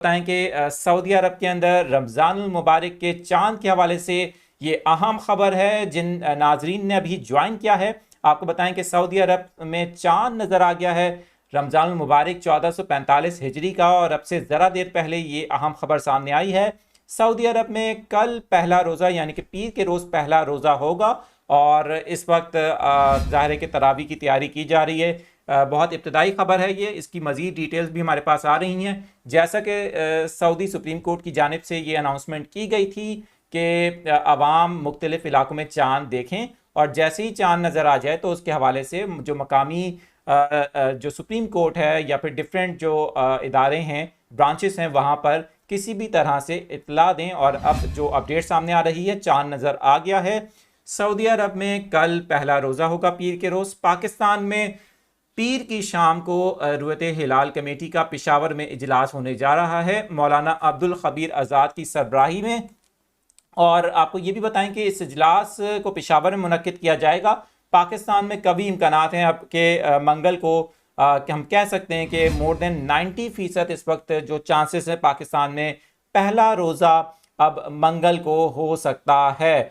बताएं कि सऊदी अरब के अंदर रमज़ानुल मुबारक के चांद के हवाले से ये अहम खबर है। जिन नाजरीन ने अभी ज्वाइन किया है, आपको बताएं कि सऊदी अरब में चांद नज़र आ गया है रमज़ानुल मुबारक 1445 हिजरी का। और अब से ज़रा देर पहले ये अहम खबर सामने आई है। सऊदी अरब में कल पहला रोज़ा यानी कि पीर के रोज़ पहला रोज़ा होगा और इस वक्त ज़ाहिर है कि तरावी की तैयारी की जा रही है। बहुत इब्तदाई खबर है ये, इसकी मज़ीद डिटेल्स भी हमारे पास आ रही हैं। जैसा कि सऊदी सुप्रीम कोर्ट की जानिब से ये अनाउंसमेंट की गई थी कि अवाम मुख्तलिफ इलाकों में चांद देखें और जैसे ही चांद नज़र आ जाए तो उसके हवाले से जो मकामी जो सुप्रीम कोर्ट है या फिर डिफरेंट जो इदारे हैं, ब्रांचेस हैं, वहाँ पर किसी भी तरह से इतला दें। और अब जो अपडेट सामने आ रही है, चांद नज़र आ गया है। सऊदी अरब में कल पहला रोज़ा होगा पीर के रोज़। पाकिस्तान में पीर की शाम को रुयत हिलाल कमेटी का पेशावर में इजलास होने जा रहा है, मौलाना अब्दुल खबीर आज़ाद की सरबराही में। और आपको ये भी बताएं कि इस इजलास को पेशावर में मुनक्किद किया जाएगा। पाकिस्तान में कभी इम्कानात हैं अब के मंगल को कि हम कह सकते हैं कि मोर देन 90% इस वक्त जो चांसेस है पाकिस्तान में पहला रोज़ा अब मंगल को हो सकता है।